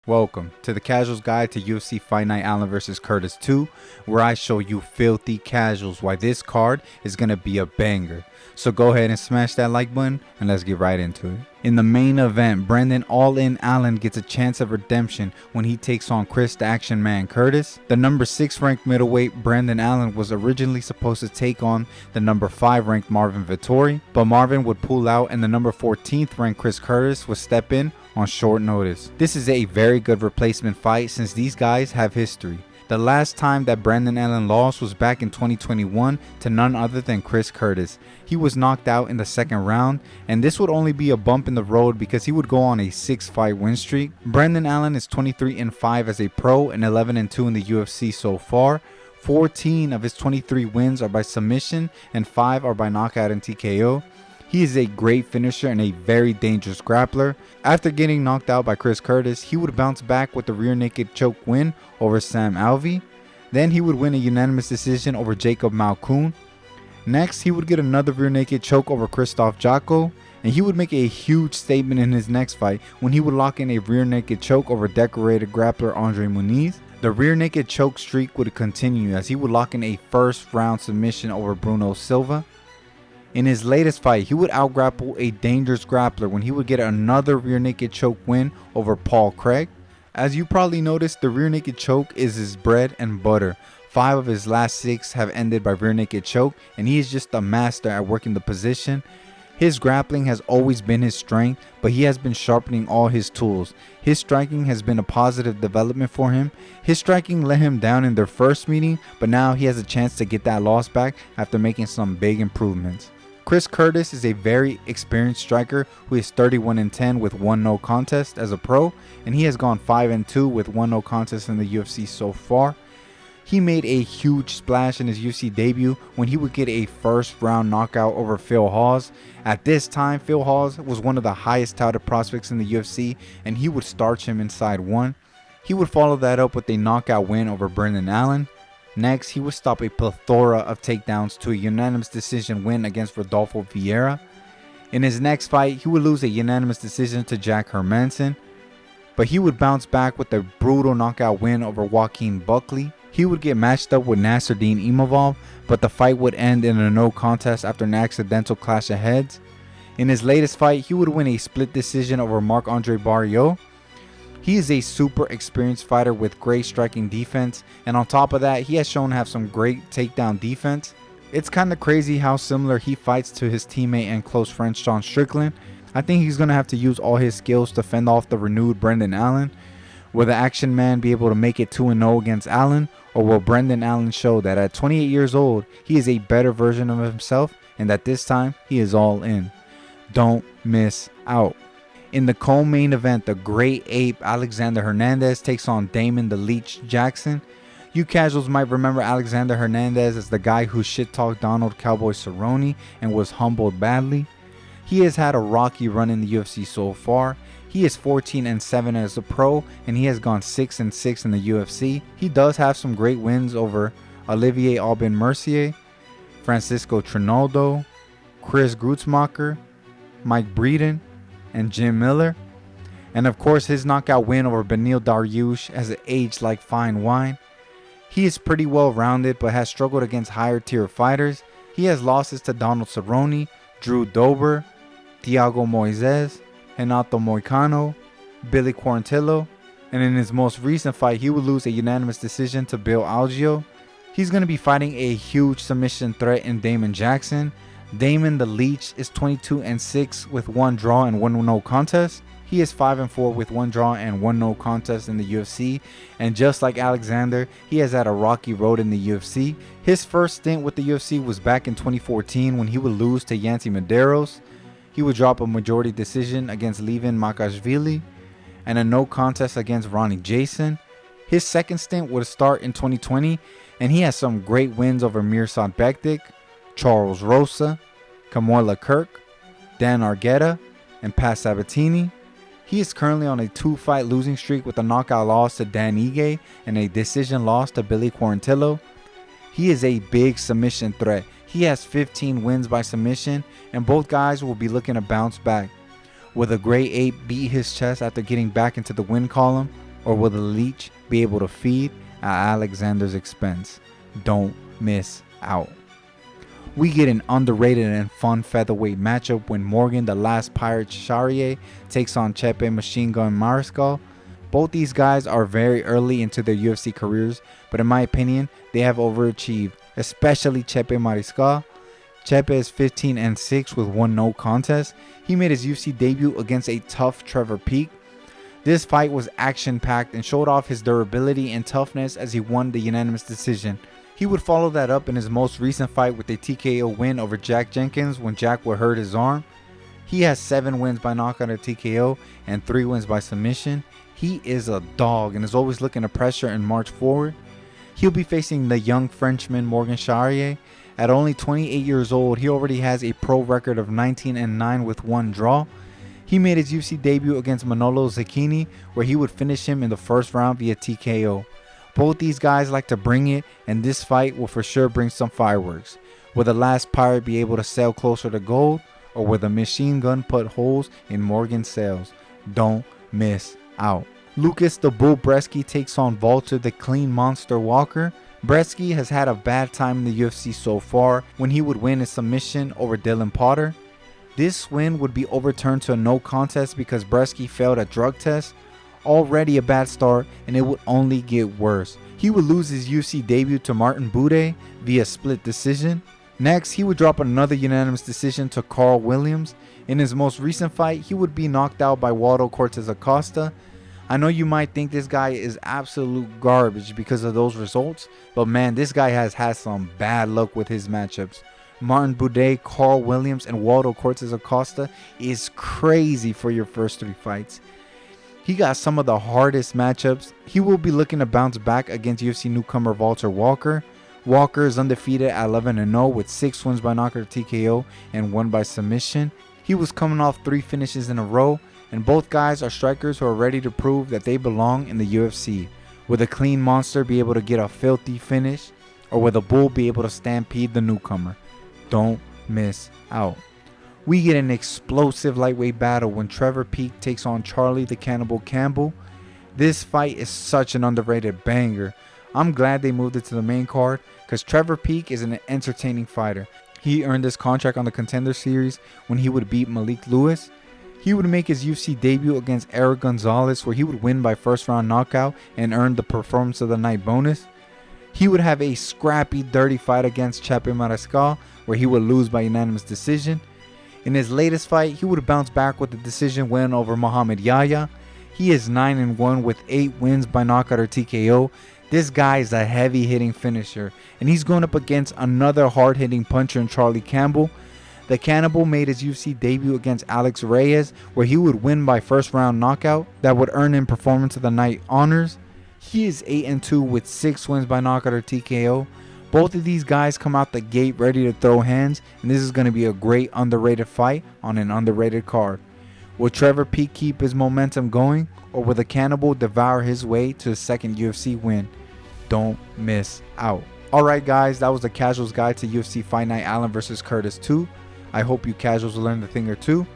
Welcome to the Casuals Guide to UFC Fight Night Allen vs. Curtis 2, where I show you filthy casuals why this card is going to be a banger. So go ahead and smash that like button and let's get right into it. In the main event, Brendan All-In Allen gets a chance of redemption when he takes on Chris the Action Man Curtis. The number 6 ranked middleweight Brendan Allen was originally supposed to take on the number 5 ranked Marvin Vettori, but Marvin would pull out and the number 14th ranked Chris Curtis would step in on short notice. This is a very good replacement fight since these guys have history. The last time that Brendan Allen lost was back in 2021 to none other than Chris Curtis. He was knocked out in the second round, and this would only be a bump in the road because he would go on a 6-fight win streak. Brendan Allen is 23-5 as a pro and 11-2 in the UFC so far. 14 of his 23 wins are by submission and 5 are by knockout and TKO. He is a great finisher and a very dangerous grappler. After getting knocked out by Chris Curtis, he would bounce back with the rear naked choke win over Sam Alvey. Then he would win a unanimous decision over Jacob Malkoun. Next, he would get another rear naked choke over Krzysztof Jotko, and he would make a huge statement in his next fight when he would lock in a rear naked choke over decorated grappler Andre Muniz. The rear naked choke streak would continue as he would lock in a first round submission over Bruno Silva. In his latest fight, he would outgrapple a dangerous grappler when he would get another rear naked choke win over Paul Craig. As you probably noticed, the rear naked choke is his bread and butter. 5 of his last 6 have ended by rear naked choke, and he is just a master at working the position. His grappling has always been his strength, but he has been sharpening all his tools. His striking has been a positive development for him. His striking let him down in their first meeting, but now he has a chance to get that loss back after making some big improvements. Chris Curtis is a very experienced striker who is 31-10 with 1 no contest as a pro, and he has gone 5-2 with 1 no contest in the UFC so far. He made a huge splash in his UFC debut when he would get a first round knockout over Phil Hawes. At this time, Phil Hawes was one of the highest touted prospects in the UFC, and he would starch him inside 1. He would follow that up with a knockout win over Brendan Allen. Next, he would stop a plethora of takedowns to a unanimous decision win against Rodolfo Vieira. In his next fight, he would lose a unanimous decision to Jack Hermanson, but he would bounce back with a brutal knockout win over Joaquin Buckley. He would get matched up with Nasruddin Imavov, but the fight would end in a no contest after an accidental clash of heads. In his latest fight, he would win a split decision over Marc-Andre Barriault. He is a super experienced fighter with great striking defense, and on top of that, he has shown to have some great takedown defense. It's kind of crazy how similar he fights to his teammate and close friend Sean Strickland. I think he's going to have to use all his skills to fend off the renewed Brendan Allen. Will the Action Man be able to make it 2-0 against Allen, or will Brendan Allen show that at 28 years old, he is a better version of himself and that this time he is all in? Don't miss out. In the co-main event, the Great Ape Alexander Hernandez takes on Damon The Leech Jackson. You casuals might remember Alexander Hernandez as the guy who shit-talked Donald Cowboy Cerrone and was humbled badly. He has had a rocky run in the UFC so far. He is 14-7 as a pro, and he has gone 6-6 in the UFC. He does have some great wins over Olivier Aubin-Mercier, Francisco Trinaldo, Chris Grutzmacher, Mike Breeden, and Jim Miller. And of course, his knockout win over Beneil Dariush has aged like fine wine. He is pretty well rounded but has struggled against higher tier fighters. He has losses to Donald Cerrone, Drew Dober, Thiago Moises, Renato Moicano, Billy Quarantillo, and in his most recent fight, he would lose a unanimous decision to Bill Algeo. He's going to be fighting a huge submission threat in Damon Jackson. Damon The Leech is 22-6 with 1 draw and 1 no contest. He is 5-4 with 1 draw and 1 no contest in the UFC. And just like Alexander, he has had a rocky road in the UFC. His first stint with the UFC was back in 2014 when he would lose to Yancy Medeiros. He would drop a majority decision against Levin Makashvili and a no contest against Ronnie Jason. His second stint would start in 2020, and he has some great wins over Mirsad Bektik, Charles Rosa, Kamola Kirk, Dan Argueta, and Pat Sabatini. He is currently on a 2-fight losing streak with a knockout loss to Dan Ige and a decision loss to Billy Quarantillo. He is a big submission threat. He has 15 wins by submission, and both guys will be looking to bounce back. Will the Great Ape beat his chest after getting back into the win column? or will the Leech be able to feed at Alexander's expense? Don't miss out. We get an underrated and fun featherweight matchup when Morgan the Last Pirate Charrier takes on Chepe Machine Gun Mariscal. Both these guys are very early into their UFC careers, but in my opinion, they have overachieved, especially Chepe Mariscal. Chepe is 15-6 with one no contest. He made his UFC debut against a tough Trevor Peek. This fight was action-packed and showed off his durability and toughness as he won the unanimous decision. He would follow that up in his most recent fight with a TKO win over Jack Jenkins when Jack would hurt his arm. He has 7 wins by knockout or TKO and 3 wins by submission. He is a dog and is always looking to pressure and march forward. He'll be facing the young Frenchman Morgan Charrier. At only 28 years old, he already has a pro record of 19-9 with 1 draw. He made his UFC debut against Manolo Zecchini, where he would finish him in the first round via TKO. Both these guys like to bring it, and this fight will for sure bring some fireworks. Will the Last Pirate be able to sail closer to gold, or will the machine gun put holes in Morgan's sails? Don't miss out. Lucas the Bull Bresky takes on Walter the Clean Monster Walker. Bresky has had a bad time in the UFC so far when he would win a submission over Dylan Potter. This win would be overturned to a no contest because Bresky failed a drug test. Already a bad start, and it would only get worse. He would lose his UFC debut to Martin Bude via split decision. Next, he would drop another unanimous decision to Carl Williams. In his most recent fight, he would be knocked out by Waldo Cortez Acosta. I know you might think this guy is absolute garbage because of those results, but man, this guy has had some bad luck with his matchups. Martin Bude, Carl Williams, and Waldo Cortez Acosta is crazy for your first 3 fights. He got some of the hardest matchups. He will be looking to bounce back against UFC newcomer Walter Walker. Walker is undefeated at 11-0 with 6 wins by knockout or TKO and 1 by submission. He was coming off 3 finishes in a row, and both guys are strikers who are ready to prove that they belong in the UFC. Will the Clean Monster be able to get a filthy finish, or will the Bull be able to stampede the newcomer? Don't miss out. We get an explosive lightweight battle when Trevor Peek takes on Charlie the Cannibal Campbell. This fight is such an underrated banger. I'm glad they moved it to the main card because Trevor Peek is an entertaining fighter. He earned his contract on the Contender Series when he would beat Malik Lewis. He would make his UFC debut against Eric Gonzalez, where he would win by first round knockout and earn the Performance of the Night bonus. He would have a scrappy, dirty fight against Chepe Mariscal, where he would lose by unanimous decision. In his latest fight, he would bounce back with a decision win over Muhammad Yahya. He is 9-1 with 8 wins by knockout or TKO. This guy is a heavy-hitting finisher, and he's going up against another hard-hitting puncher in Charlie Campbell. The Cannibal made his UFC debut against Alex Reyes, where he would win by first-round knockout that would earn him Performance of the Night honors. He is 8-2 with 6 wins by knockout or TKO. Both of these guys come out the gate ready to throw hands, and this is going to be a great underrated fight on an underrated card. Will Trevor Peek keep his momentum going, or will the Cannibal devour his way to his second UFC win? Don't miss out. Alright guys, that was the Casuals Guide to UFC Fight Night Allen vs. Curtis 2. I hope you casuals learned a thing or two.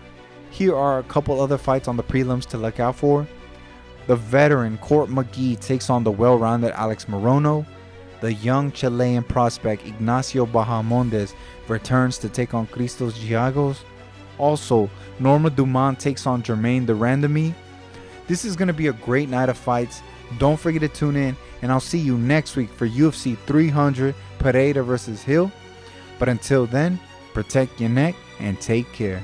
Here are a couple other fights on the prelims to look out for. The veteran Court McGee takes on the well-rounded Alex Morono. The young Chilean prospect Ignacio Bahamondes returns to take on Christos Giagos. Also, Norma Dumont takes on Jermaine the Randomy. This is going to be a great night of fights. Don't forget to tune in, and I'll see you next week for UFC 300 Pereira vs. Hill. But until then, protect your neck and take care.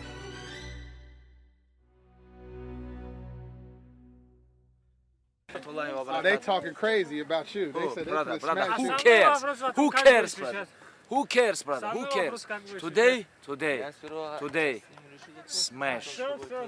They talking crazy about you. They said brother, they smash who you. cares? Who cares, brother? Who cares, brother? Who cares? Today, smash.